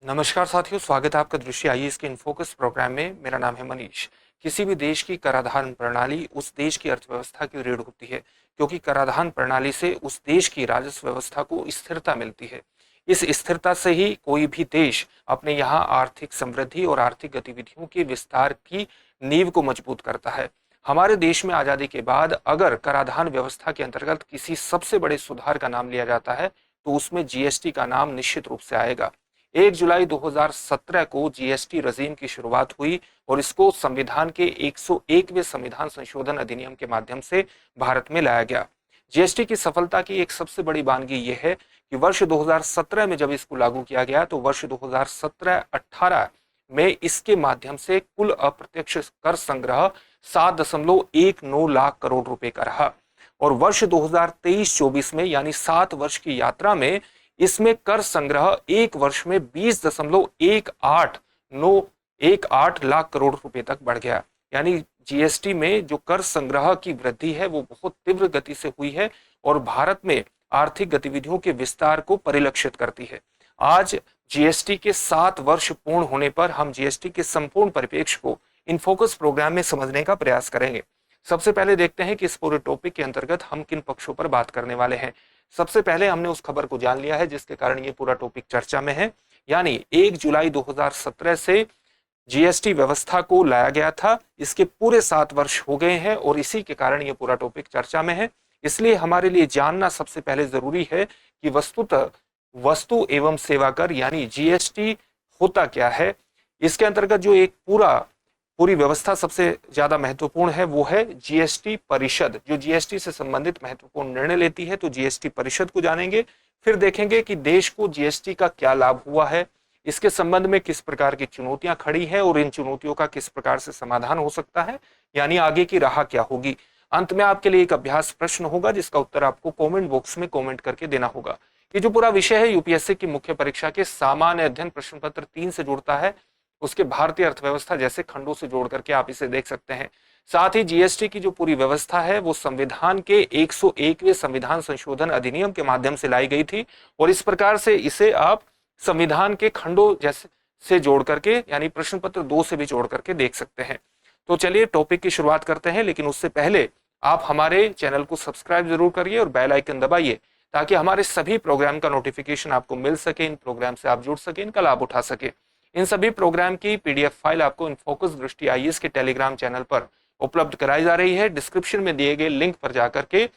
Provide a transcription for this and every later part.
नमस्कार साथियों, स्वागत है आपका दृष्टि आईएएस के इनफोकस प्रोग्राम में। मेरा नाम है मनीष। किसी भी देश की कराधान प्रणाली उस देश की अर्थव्यवस्था की रीढ़ होती है, क्योंकि कराधान प्रणाली से उस देश की राजस्व व्यवस्था को स्थिरता मिलती है। इस स्थिरता से ही कोई भी देश अपने यहाँ आर्थिक समृद्धि और आर्थिक गतिविधियों के विस्तार की नींव को मजबूत करता है। हमारे देश में आज़ादी के बाद अगर कराधान व्यवस्था के अंतर्गत किसी सबसे बड़े सुधार का नाम लिया जाता है तो उसमें जीएसटी का नाम निश्चित रूप से आएगा। 1 जुलाई 2017 को जीएसटी रजीम की शुरुआत हुई और इसको संविधान के 101वें संविधान संशोधन अधिनियम के माध्यम से भारत में लाया गया। जीएसटी की सफलता की एक सबसे बड़ी वानगी यह है कि वर्ष 2017 में जब इसको लागू किया गया तो वर्ष 2017-18 में इसके माध्यम से कुल अप्रत्यक्ष कर संग्रह 7.19 लाख करोड़ रुपए का रहा और वर्ष 2023-24 में यानी 7 वर्ष की यात्रा में इसमें कर संग्रह एक वर्ष में 20.18 लाख करोड़ रुपए तक बढ़ गया। यानी जीएसटी में जो कर संग्रह की वृद्धि है वो बहुत तीव्र गति से हुई है और भारत में आर्थिक गतिविधियों के विस्तार को परिलक्षित करती है। आज जीएसटी के 7 वर्ष पूर्ण होने पर हम जीएसटी के संपूर्ण परिप्रेक्ष्य को इन फोकस प्रोग्राम में समझने का प्रयास करेंगे। सबसे पहले देखते हैं कि इस पूरे टॉपिक के अंतर्गत हम किन पक्षों पर बात करने वाले हैं। सबसे पहले हमने उस खबर को जान लिया है जिसके कारण ये पूरा टॉपिक चर्चा में है, यानी 1 जुलाई 2017 से जीएसटी व्यवस्था को लाया गया था। इसके पूरे 7 वर्ष हो गए हैं और इसी के कारण ये पूरा टॉपिक चर्चा में है। इसलिए हमारे लिए जानना सबसे पहले जरूरी है कि वस्तुतः वस्तु एवं सेवा कर यानी जीएसटी होता क्या है। इसके अंतर्गत जो एक पूरी व्यवस्था सबसे ज्यादा महत्वपूर्ण है वो है जीएसटी परिषद, जो जीएसटी से संबंधित महत्वपूर्ण निर्णय लेती है। तो जीएसटी परिषद को जानेंगे, फिर देखेंगे कि देश को जीएसटी का क्या लाभ हुआ है, इसके संबंध में किस प्रकार की चुनौतियां खड़ी हैं और इन चुनौतियों का किस प्रकार से समाधान हो सकता है, यानी आगे की राह क्या होगी। अंत में आपके लिए एक अभ्यास प्रश्न होगा जिसका उत्तर आपको कॉमेंट बॉक्स में कॉमेंट करके देना होगा। ये जो पूरा विषय है यूपीएससी की मुख्य परीक्षा के सामान्य अध्ययन प्रश्न पत्र 3 से जुड़ता है, उसके भारतीय अर्थव्यवस्था जैसे खंडों से जोड़ करके आप इसे देख सकते हैं। साथ ही जीएसटी की जो पूरी व्यवस्था है वो संविधान के 101वें संविधान संशोधन अधिनियम के माध्यम से लाई गई थी और इस प्रकार से इसे आप संविधान के खंडों जैसे से जोड़ करके यानी प्रश्न पत्र 2 से भी जोड़ करके देख सकते हैं। तो चलिए टॉपिक की शुरुआत करते हैं, लेकिन उससे पहले आप हमारे चैनल को सब्सक्राइब जरूर करिए और बेल आइकन दबाइए ताकि हमारे सभी प्रोग्राम का नोटिफिकेशन आपको मिल सके, इन प्रोग्राम से आप जुड़ सके, इनका लाभ उठा सके। इन सभी प्रोग्राम की पीडीएफ फाइल आपको इनफोकस दृष्टि आईएएस के टेलीग्राम चैनल पर उपलब्ध कराई जा रही है। डिस्क्रिप्शन में दिए गए लिंक पर जाकर के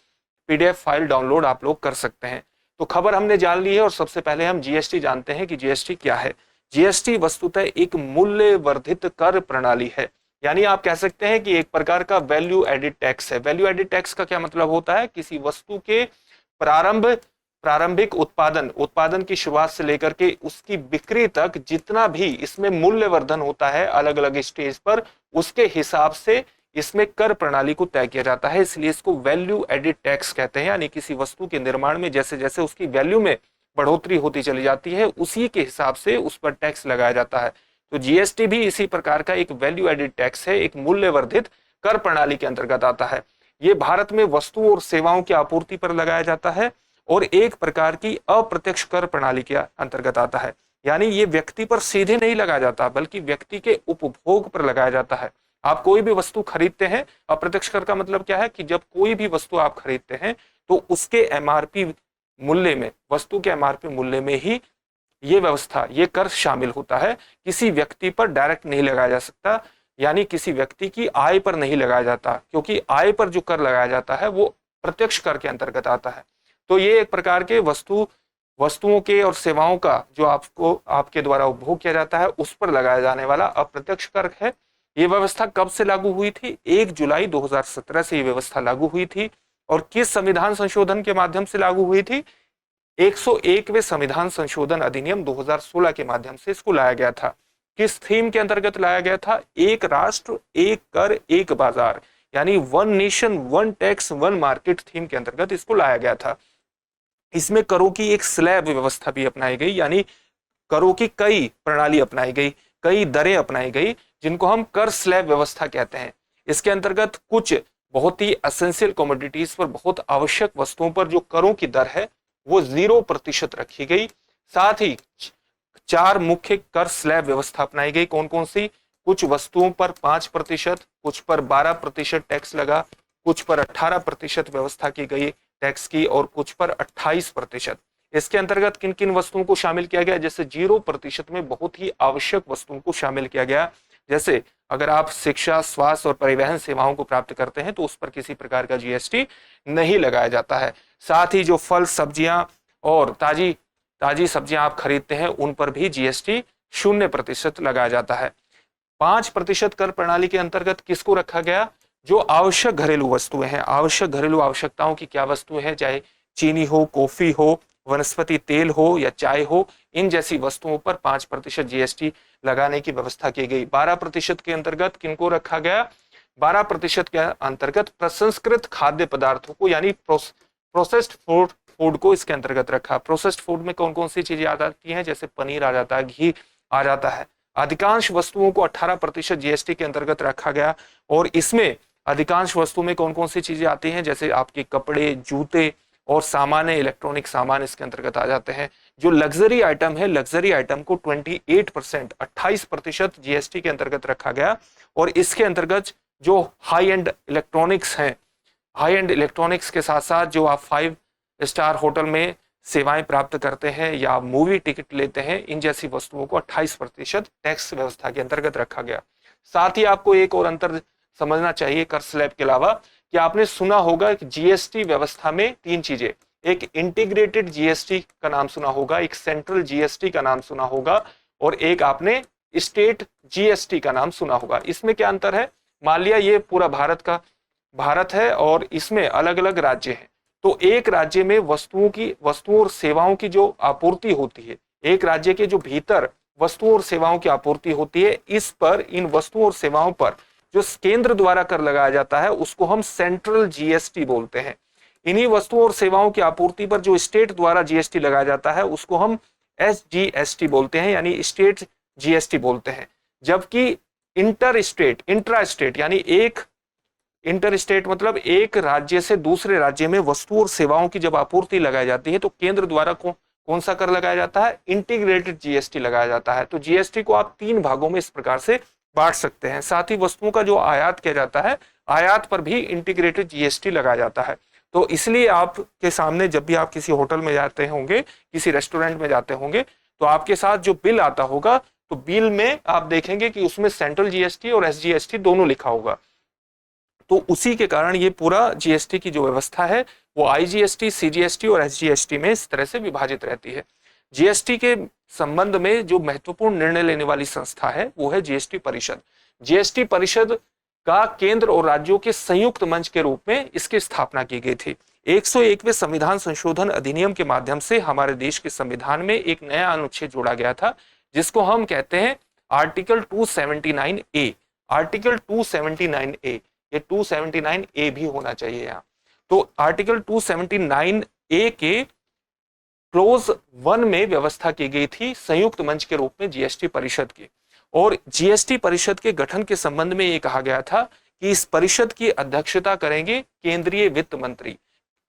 पीडीएफ फाइल डाउनलोड आप लोग कर सकते हैं। तो खबर हमने जान ली है और सबसे पहले हम जीएसटी जानते हैं कि जीएसटी क्या है। जीएसटी वस्तुतः एक मूल्य वर्धित कर प्रणाली है, यानी आप कह सकते हैं कि एक प्रकार का वैल्यू एडिड टैक्स है। वैल्यू एडिड टैक्स का क्या मतलब होता है? किसी वस्तु के प्रारंभिक उत्पादन की शुरुआत से लेकर के उसकी बिक्री तक जितना भी इसमें मूल्यवर्धन होता है अलग अलग स्टेज पर, उसके हिसाब से इसमें कर प्रणाली को तय किया जाता है। इसलिए इसको वैल्यू एडिड टैक्स कहते हैं, यानी किसी वस्तु के निर्माण में जैसे जैसे उसकी वैल्यू में बढ़ोतरी होती चली जाती है उसी के हिसाब से उस पर टैक्स लगाया जाता है। तो जीएसटी भी इसी प्रकार का एक वैल्यू एडिड टैक्स है, एक मूल्यवर्धित कर प्रणाली के अंतर्गत आता है। ये भारत में वस्तुओं और सेवाओं की आपूर्ति पर लगाया जाता है और एक प्रकार की अप्रत्यक्ष कर प्रणाली के अंतर्गत आता है, यानी ये व्यक्ति पर सीधे नहीं लगाया जाता बल्कि व्यक्ति के उपभोग पर लगाया जाता है। आप कोई भी वस्तु खरीदते हैं, अप्रत्यक्ष कर का मतलब क्या है कि जब कोई भी वस्तु आप खरीदते हैं तो उसके एमआरपी मूल्य में, वस्तु के एमआरपी मूल्य में ही ये व्यवस्था, ये कर शामिल होता है। किसी व्यक्ति पर डायरेक्ट नहीं लगाया जा सकता, यानी किसी व्यक्ति की आय पर नहीं लगाया जाता, क्योंकि आय पर जो कर लगाया जाता है वो प्रत्यक्ष कर के अंतर्गत आता है। तो ये एक प्रकार के वस्तुओं के और सेवाओं का जो आपके द्वारा उपभोग किया जाता है उस पर लगाया जाने वाला अप्रत्यक्ष कर है। ये व्यवस्था कब से लागू हुई थी? 1 जुलाई 2017 से ये व्यवस्था लागू हुई थी और किस संविधान संशोधन के माध्यम से लागू हुई थी? 101वें संविधान संशोधन अधिनियम 2016 के माध्यम से इसको लाया गया था। किस थीम के अंतर्गत लाया गया था? एक राष्ट्र एक कर एक बाजार, यानी one nation one tax one market theme के अंतर्गत इसको लाया गया था। इसमें करों की एक स्लैब व्यवस्था भी अपनाई गई, यानी करों की कई प्रणाली अपनाई गई, कई दरें अपनाई गई, जिनको हम कर स्लैब व्यवस्था कहते हैं। इसके अंतर्गत कुछ बहुत ही एसेंशियल कमोडिटीज पर, बहुत आवश्यक वस्तुओं पर जो करों की दर है वो 0% रखी गई। साथ ही 4 मुख्य कर स्लैब व्यवस्था अपनाई गई। कौन कौन सी? कुछ वस्तुओं पर 5%, कुछ पर 12% टैक्स लगा, कुछ पर 18% व्यवस्था की गई टैक्स की, और कुछ पर 28%। इसके अंतर्गत किन किन वस्तुओं को शामिल किया गया? जैसे 0% में बहुत ही आवश्यक वस्तुओं को शामिल किया गया। जैसे अगर आप शिक्षा, स्वास्थ्य और परिवहन सेवाओं को प्राप्त करते हैं तो उस पर किसी प्रकार का जीएसटी नहीं लगाया जाता है। साथ ही जो फल, सब्जियां और ताजी ताजी सब्जियां आप खरीदते हैं उन पर भी जीएसटी 0% लगाया जाता है। 5% कर प्रणाली के अंतर्गत किसको रखा गया? जो आवश्यक घरेलू वस्तुएं हैं, आवश्यक घरेलू आवश्यकताओं की क्या वस्तुएं हैं, चाहे चीनी हो, कॉफी हो, वनस्पति तेल हो या चाय हो, इन जैसी वस्तुओं पर 5% जीएसटी लगाने की व्यवस्था की गई। 12% के अंतर्गत किनको रखा गया? 12% के अंतर्गत प्रसंस्कृत खाद्य पदार्थों को, यानी प्रोसेस्ड फूड को इसके अंतर्गत रखा। प्रोसेस्ड फूड में कौन कौन सी चीजें आ जाती हैं? जैसे पनीर आ जाता है, घी आ जाता है। अधिकांश वस्तुओं को 18% जीएसटी के अंतर्गत रखा गया, और इसमें अधिकांश वस्तुओं में कौन कौन सी चीजें आती हैं? जैसे आपके कपड़े, जूते और सामान्य इलेक्ट्रॉनिक सामान इसके अंतर्गत आ जाते हैं। जो लग्जरी आइटम है, लग्जरी आइटम को 28% जीएसटी के अंतर्गत रखा गया, और इसके अंतर्गत जो हाई एंड इलेक्ट्रॉनिक्स हैं, हाई एंड इलेक्ट्रॉनिक्स के साथ साथ जो आप 5 स्टार होटल में सेवाएं प्राप्त करते हैं या मूवी टिकट लेते हैं, इन जैसी वस्तुओं को 28% टैक्स व्यवस्था के अंतर्गत रखा गया। साथ ही आपको एक और अंतर समझना चाहिए कर स्लैब के अलावा, कि आपने सुना होगा कि जीएसटी व्यवस्था में 3 चीजें, एक इंटीग्रेटेड जीएसटी का नाम सुना होगा, एक सेंट्रल जीएसटी का नाम सुना होगा, और एक आपने स्टेट जीएसटी का नाम सुना होगा। इसमें क्या अंतर है? मान लिया ये पूरा भारत है और इसमें अलग अलग राज्य हैं, तो एक राज्य में वस्तुओं और सेवाओं की जो आपूर्ति होती है, एक राज्य के जो भीतर वस्तुओं और सेवाओं की आपूर्ति होती है, इस पर, इन वस्तुओं और सेवाओं पर जो केंद्र द्वारा कर लगाया जाता है उसको हम सेंट्रल जीएसटी बोलते हैं। इन्हीं वस्तुओं और सेवाओं की आपूर्ति पर जो स्टेट द्वारा जीएसटी लगाया जाता है उसको हम एसजीएसटी बोलते हैं, यानी स्टेट जीएसटी बोलते हैं। जबकि इंट्रा स्टेट यानी इंटर स्टेट मतलब एक राज्य से दूसरे राज्य में वस्तुओं और सेवाओं की जब आपूर्ति लगाई जाती है तो केंद्र द्वारा कौन सा कर लगाया जाता है? इंटीग्रेटेड जीएसटी लगाया जाता है। तो जीएसटी को आप 3 भागों में इस प्रकार से बांट सकते हैं। साथ ही वस्तुओं का जो आयात किया जाता है, आयात पर भी इंटीग्रेटेड जीएसटी लगाया जाता है। तो इसलिए आपके सामने जब भी आप किसी होटल में जाते होंगे, किसी रेस्टोरेंट में जाते होंगे, तो आपके साथ जो बिल आता होगा, तो बिल में आप देखेंगे कि उसमें सेंट्रल जीएसटी और एसजीएसटी दोनों लिखा होगा। तो उसी के कारण ये पूरा जीएसटी की जो व्यवस्था है वो आईजीएसटी, सीजीएसटी और एसजीएसटी में इस तरह से विभाजित रहती है। जीएसटी के संबंध में जो महत्वपूर्ण निर्णय लेने वाली संस्था है वो है जीएसटी परिषद। जीएसटी परिषद का केंद्र और राज्यों के संयुक्त मंच के रूप में इसकी स्थापना की गई थी। 101वें संविधान संशोधन अधिनियम के माध्यम से हमारे देश के संविधान में एक नया अनुच्छेद जोड़ा गया था, जिसको हम कहते हैं आर्टिकल 279A। आर्टिकल 279A, ये 279A भी होना चाहिए यहाँ। तो आर्टिकल 279A के क्लोज 1 में व्यवस्था की गई थी संयुक्त मंच के रूप में जीएसटी परिषद की। और जीएसटी परिषद के गठन के संबंध में ये कहा गया था कि इस परिषद की अध्यक्षता करेंगे केंद्रीय वित्त मंत्री।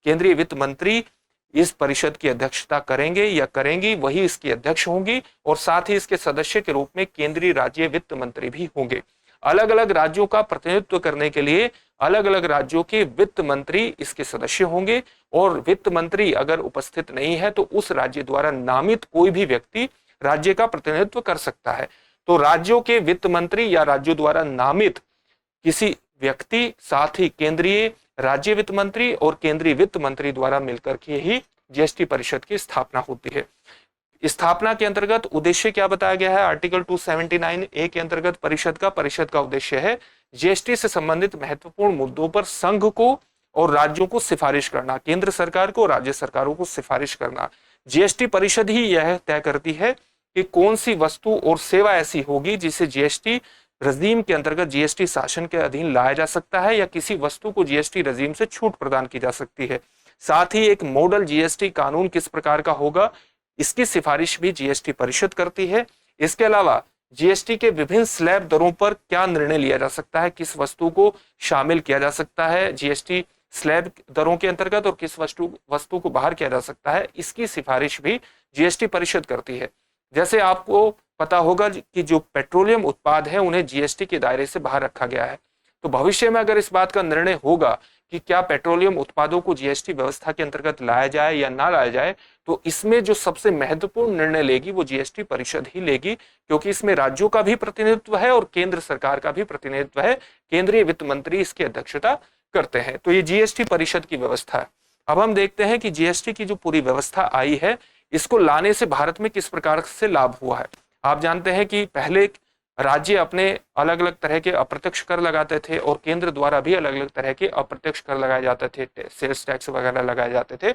केंद्रीय वित्त मंत्री इस परिषद की अध्यक्षता करेंगे या करेंगी, वही इसकी अध्यक्ष होंगी, और साथ ही इसके सदस्य के रूप में केंद्रीय राज्य वित्त मंत्री भी होंगे। अलग अलग राज्यों का प्रतिनिधित्व करने के लिए अलग अलग राज्यों के वित्त मंत्री इसके सदस्य होंगे, और वित्त मंत्री अगर उपस्थित नहीं है तो उस राज्य द्वारा नामित कोई भी व्यक्ति राज्य का प्रतिनिधित्व कर सकता है। तो राज्यों के वित्त मंत्री या राज्यों द्वारा नामित किसी व्यक्ति, साथ ही केंद्रीय राज्य वित्त मंत्री और केंद्रीय वित्त मंत्री द्वारा मिलकर के ही जीएसटी परिषद की स्थापना होती है। स्थापना के अंतर्गत उद्देश्य क्या बताया गया है? आर्टिकल 279A के अंतर्गत परिषद का उद्देश्य है जीएसटी से संबंधित महत्वपूर्ण मुद्दों पर संघ को और राज्यों को सिफारिश करना, केंद्र सरकार को, राज्य सरकारों को सिफारिश करना। जीएसटी परिषद ही यह तय करती है कि कौन सी वस्तु और सेवा ऐसी होगी जिसे जीएसटी रजीम के अंतर्गत जीएसटी शासन के अधीन लाया जा सकता है, या किसी वस्तु को जीएसटी रजीम से छूट प्रदान की जा सकती है। साथ ही एक मॉडल जीएसटी कानून किस प्रकार का होगा, इसकी सिफारिश भी जीएसटी परिषद करती है। इसके अलावा जीएसटी के विभिन्न स्लैब दरों पर क्या निर्णय लिया जा सकता है, किस वस्तु को शामिल किया जा सकता है जीएसटी स्लैब दरों के अंतर्गत और किस वस्तु को बाहर किया जा सकता है, इसकी सिफारिश भी जीएसटी परिषद करती है। जैसे आपको पता होगा कि जो पेट्रोलियम उत्पाद है उन्हें जीएसटी के दायरे से बाहर रखा गया है। तो भविष्य में अगर इस बात का निर्णय होगा कि क्या पेट्रोलियम उत्पादों को जीएसटी व्यवस्था के अंतर्गत लाया जाए या ना लाया जाए, तो इसमें जो सबसे महत्वपूर्ण निर्णय लेगी वो जीएसटी परिषद ही लेगी, क्योंकि इसमें राज्यों का भी प्रतिनिधित्व है और केंद्र सरकार का भी प्रतिनिधित्व है। केंद्रीय वित्त मंत्री इसकी अध्यक्षता करते हैं। तो ये जीएसटी परिषद की व्यवस्था है। अब हम देखते हैं कि जीएसटी की जो पूरी व्यवस्था आई है, इसको लाने से भारत में किस प्रकार से लाभ हुआ है। आप जानते हैं कि पहले राज्य अपने अलग अलग तरह के अप्रत्यक्ष कर लगाते थे और केंद्र द्वारा भी अलग अलग तरह के अप्रत्यक्ष कर लगाए जाते थे, सेल्स टैक्स वगैरह लगाए जाते थे।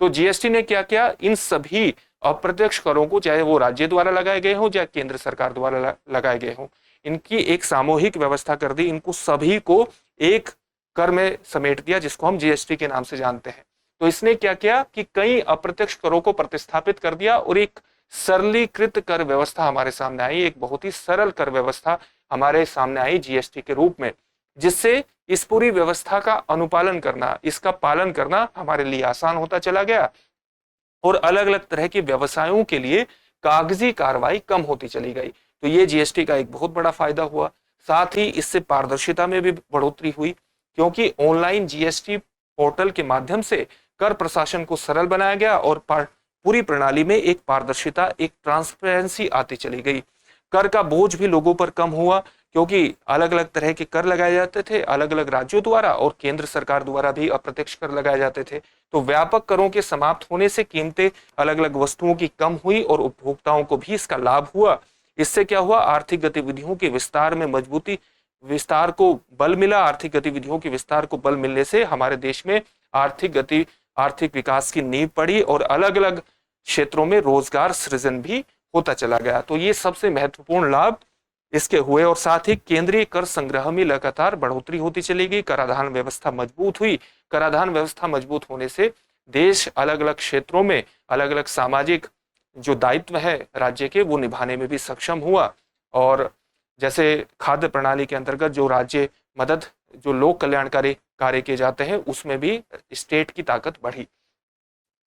तो जीएसटी ने क्या किया, इन सभी अप्रत्यक्ष करों को, चाहे वो राज्य द्वारा लगाए गए हों या केंद्र सरकार द्वारा लगाए गए हों, इनकी एक सामूहिक व्यवस्था कर दी। इनको सभी को एक कर में समेट दिया, जिसको हम जीएसटी के नाम से जानते हैं। तो इसने क्या किया कि कई अप्रत्यक्ष करों को प्रतिस्थापित कर दिया और एक सरलीकृत कर व्यवस्था हमारे सामने आई, एक बहुत ही सरल कर व्यवस्था हमारे सामने आई जीएसटी के रूप में, जिससे इस पूरी व्यवस्था का अनुपालन करना, इसका पालन करना हमारे लिए आसान होता चला गया और अलग अलग तरह के व्यवसायों के लिए कागजी कार्रवाई कम होती चली गई। तो ये जीएसटी का एक बहुत बड़ा फायदा हुआ। साथ ही इससे पारदर्शिता में भी बढ़ोतरी हुई, क्योंकि ऑनलाइन जीएसटी पोर्टल के माध्यम से कर प्रशासन को सरल बनाया गया और पूरी प्रणाली में एक पारदर्शिता, एक ट्रांसपेरेंसी आती चली गई। कर का बोझ भी लोगों पर कम हुआ, क्योंकि अलग अलग तरह के कर लगाए जाते थे अलग अलग राज्यों द्वारा और केंद्र सरकार द्वारा भी अप्रत्यक्ष कर लगाए जाते थे। तो व्यापक करों के समाप्त होने से कीमतें अलग अलग वस्तुओं की कम हुई और उपभोक्ताओं को भी इसका लाभ हुआ। इससे क्या हुआ, आर्थिक गतिविधियों के विस्तार में मजबूती, विस्तार को बल मिला। आर्थिक गतिविधियों के विस्तार को बल मिलने से हमारे देश में आर्थिक विकास की नींव पड़ी और अलग अलग क्षेत्रों में रोजगार सृजन भी होता चला गया। तो ये सबसे महत्वपूर्ण लाभ इसके हुए और साथ ही केंद्रीय कर संग्रह में लगातार बढ़ोतरी होती चली गई। कराधान व्यवस्था मजबूत हुई। कराधान व्यवस्था मजबूत होने से देश अलग अलग क्षेत्रों में अलग अलग सामाजिक जो दायित्व है राज्य के, वो निभाने में भी सक्षम हुआ। और जैसे खाद्य प्रणाली के अंतर्गत जो राज्य मदद, जो लोक कल्याणकारी कार्य किए जाते हैं, उसमें भी स्टेट की ताकत बढ़ी।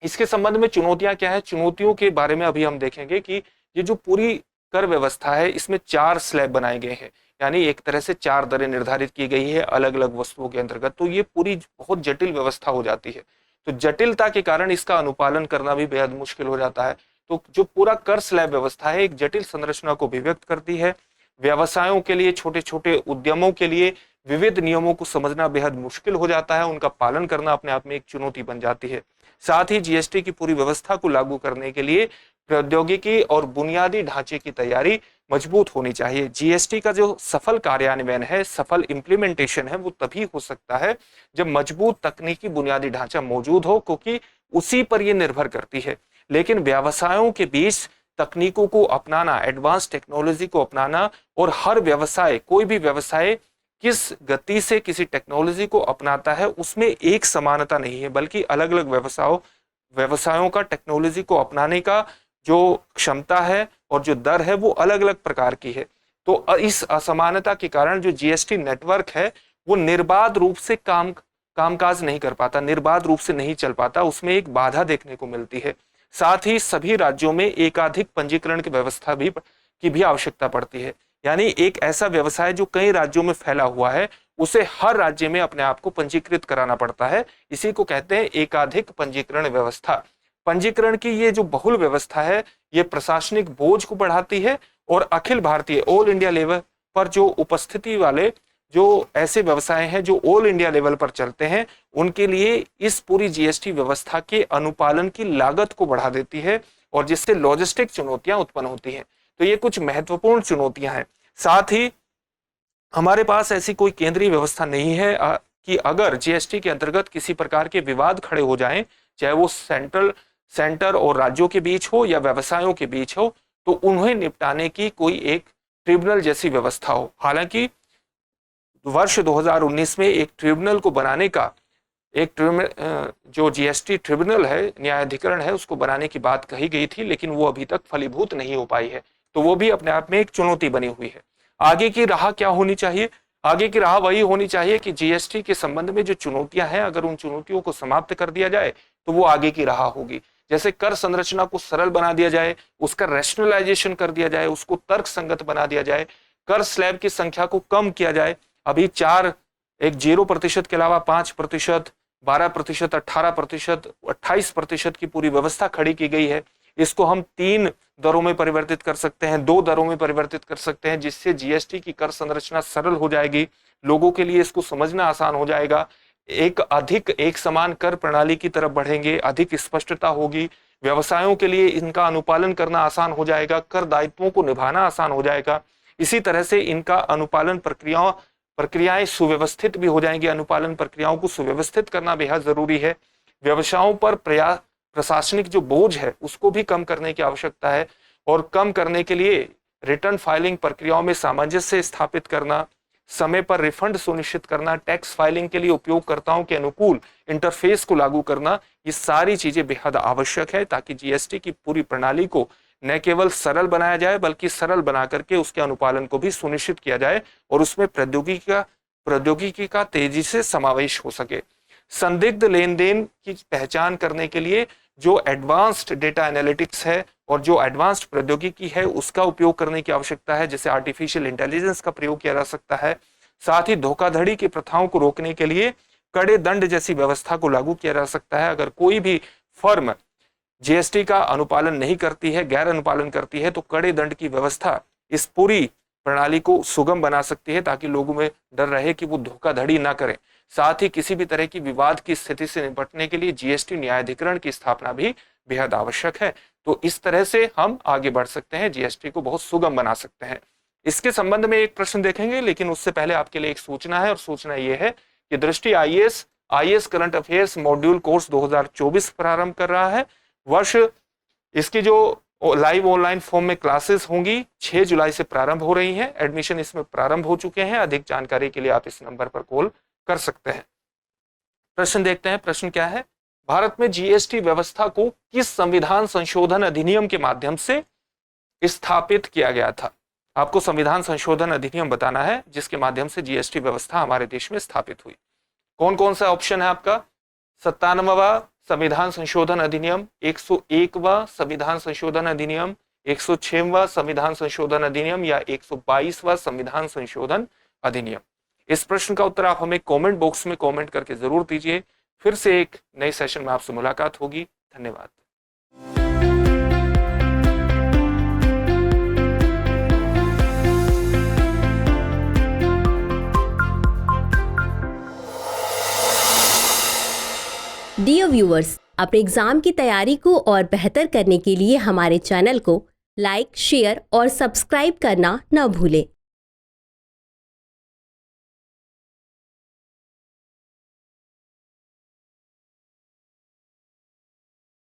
इसके संबंध में चुनौतियां क्या है, चुनौतियों के बारे में अभी हम देखेंगे कि ये जो पूरी कर व्यवस्था है, इसमें 4 स्लैब बनाए गए हैं, यानी एक तरह से 4 दरें निर्धारित की गई है अलग अलग वस्तुओं के अंतर्गत। तो ये पूरी बहुत जटिल व्यवस्था हो जाती है। तो जटिलता के कारण इसका अनुपालन करना भी बेहद मुश्किल हो जाता है। तो जो पूरा कर स्लैब व्यवस्था है, एक जटिल संरचना को अभिव्यक्त करती है। व्यवसायों के लिए, छोटे छोटे उद्यमों के लिए विविध नियमों को समझना बेहद मुश्किल हो जाता है, उनका पालन करना अपने आप में एक चुनौती बन जाती है। साथ ही जीएसटी की पूरी व्यवस्था को लागू करने के लिए प्रौद्योगिकी और बुनियादी ढांचे की तैयारी मजबूत होनी चाहिए। जीएसटी का जो सफल कार्यान्वयन है, सफल इंप्लीमेंटेशन है, वो तभी हो सकता है जब मजबूत तकनीकी बुनियादी ढांचा मौजूद हो, क्योंकि उसी पर यह निर्भर करती है। लेकिन व्यवसायों के बीच तकनीकों को अपनाना, एडवांस टेक्नोलॉजी को अपनाना, और हर व्यवसाय, कोई भी व्यवसाय किस गति से किसी टेक्नोलॉजी को अपनाता है, उसमें एक समानता नहीं है, बल्कि अलग अलग व्यवसायों का टेक्नोलॉजी को अपनाने का जो क्षमता है और जो दर है, वो अलग अलग प्रकार की है। तो इस असमानता के कारण जो जीएसटी नेटवर्क है, वो निर्बाध रूप से कामकाज नहीं कर पाता, निर्बाध रूप से नहीं चल पाता, उसमें एक बाधा देखने को मिलती है। साथ ही सभी राज्यों में एकाधिक पंजीकरण की व्यवस्था की भी आवश्यकता पड़ती है, यानी एक ऐसा व्यवसाय जो कई राज्यों में फैला हुआ है, उसे हर राज्य में अपने आप को पंजीकृत कराना पड़ता है। इसी को कहते हैं एकाधिक पंजीकरण व्यवस्था। पंजीकरण की ये जो बहुल व्यवस्था है, ये प्रशासनिक बोझ को बढ़ाती है और Akhil Bharatiya, all India level पर जो उपस्थिति वाले जो ऐसे व्यवसाय हैं जो ऑल इंडिया लेवल पर चलते हैं, उनके लिए इस पूरी जीएसटी व्यवस्था के अनुपालन की लागत को बढ़ा देती है और जिससे लॉजिस्टिक चुनौतियां उत्पन्न होती हैं। तो ये कुछ महत्वपूर्ण चुनौतियां हैं। साथ ही हमारे पास ऐसी कोई केंद्रीय व्यवस्था नहीं है कि अगर जीएसटी के अंतर्गत किसी प्रकार के विवाद खड़े हो जाएं, चाहे वो सेंटर और राज्यों के बीच हो या व्यवसायों के बीच हो, तो उन्हें निपटाने की कोई एक ट्रिब्यूनल जैसी व्यवस्था हो। हालांकि वर्ष 2019 में एक ट्रिब्यूनल को बनाने का, एक जो जीएसटी ट्रिब्यूनल है, न्यायाधिकरण है, उसको बनाने की बात कही गई थी, लेकिन वो अभी तक फलीभूत नहीं हो पाई है। तो वो भी अपने आप में एक चुनौती बनी हुई है। आगे की राह क्या होनी चाहिए? आगे की राह वही होनी चाहिए कि जीएसटी के संबंध में जो चुनौतियां हैं, अगर उन चुनौतियों को समाप्त कर दिया जाए तो वो आगे की राह होगी। जैसे कर संरचना को सरल बना दिया जाए, उसका रैशनलाइजेशन कर दिया जाए, उसको तर्क संगत बना दिया जाए, कर स्लैब की संख्या को कम किया जाए। अभी 0% के अलावा 5%, 12%, 18%, 28% की पूरी व्यवस्था खड़ी की गई है। इसको हम 3 दरों में परिवर्तित कर सकते हैं, 2 दरों में परिवर्तित कर सकते हैं, जिससे जीएसटी की कर संरचना सरल हो जाएगी, लोगों के लिए इसको समझना आसान हो जाएगा। एक समान कर प्रणाली की तरफ बढ़ेंगे, अधिक स्पष्टता होगी, व्यवसायों के लिए इनका अनुपालन करना आसान हो जाएगा, कर दायित्वों को निभाना आसान हो जाएगा। इसी तरह से इनका अनुपालन प्रक्रियाएं सुव्यवस्थित भी हो जाएंगी। अनुपालन प्रक्रियाओं को सुव्यवस्थित करना बेहद जरूरी है। व्यवसायों पर प्रशासनिक जो बोझ है उसको भी कम करने की आवश्यकता है, और कम करने के लिए रिटर्न फाइलिंग प्रक्रियाओं में सामंजस्य स्थापित करना, समय पर रिफंड सुनिश्चित करना, टैक्स फाइलिंग के लिए उपयोगकर्ताओं के अनुकूल इंटरफेस को लागू करना, ये सारी चीजें बेहद आवश्यक है ताकि जीएसटी की पूरी प्रणाली को न केवल सरल बनाया जाए बल्कि सरल बना करके उसके अनुपालन को भी सुनिश्चित किया जाए और उसमें प्रौद्योगिकी का तेजी से समावेश हो सके। संदिग्ध लेन देन की पहचान करने के लिए जो एडवांस्ड डेटा एनालिटिक्स है और जो एडवांस्ड प्रौद्योगिकी है उसका उपयोग करने की आवश्यकता है, जैसे आर्टिफिशियल इंटेलिजेंस का प्रयोग किया जा सकता है। साथ ही धोखाधड़ी की प्रथाओं को रोकने के लिए कड़े दंड जैसी व्यवस्था को लागू किया जा सकता है। अगर कोई भी फर्म जीएसटी का अनुपालन नहीं करती है, गैर अनुपालन करती है, तो कड़े दंड की व्यवस्था इस पूरी प्रणाली को सुगम बना सकती है ताकि लोगों में डर रहे कि वो धोखाधड़ी ना करें। साथ ही किसी भी तरह की विवाद की स्थिति से निपटने के लिए जीएसटी न्यायाधिकरण की स्थापना भी बेहद आवश्यक है। तो इस तरह से हम आगे बढ़ सकते हैं, जीएसटी को बहुत सुगम बना सकते हैं। इसके संबंध में एक प्रश्न देखेंगे, लेकिन उससे पहले आपके लिए एक सूचना है, और सूचना यह है कि दृष्टि IAS current affairs module course 2024 प्रारंभ कर रहा है। इसकी जो लाइव ऑनलाइन फॉर्म में क्लासेस होंगी 6 जुलाई से प्रारंभ हो रही हैं। एडमिशन इसमें प्रारंभ हो चुके हैं। अधिक जानकारी के लिए आप इस नंबर पर कॉल कर सकते हैं। प्रश्न देखते हैं। प्रश्न क्या है? भारत में जीएसटी व्यवस्था को किस संविधान संशोधन अधिनियम के माध्यम से स्थापित किया गया था? आपको संविधान संशोधन अधिनियम बताना है जिसके माध्यम से जीएसटी व्यवस्था हमारे देश में स्थापित हुई। कौन कौन सा ऑप्शन है आपका? 97वां संविधान संशोधन अधिनियम, 101वां संविधान संशोधन अधिनियम, 106वां संविधान संशोधन अधिनियम या 122वां संविधान संशोधन अधिनियम? इस प्रश्न का उत्तर आप हमें कमेंट बॉक्स में कमेंट करके जरूर दीजिए। फिर से एक नए सेशन में आपसे मुलाकात होगी। धन्यवाद। डियर व्यूअर्स, अपने एग्जाम की तैयारी को और बेहतर करने के लिए हमारे चैनल को लाइक, शेयर और सब्सक्राइब करना न भूलें।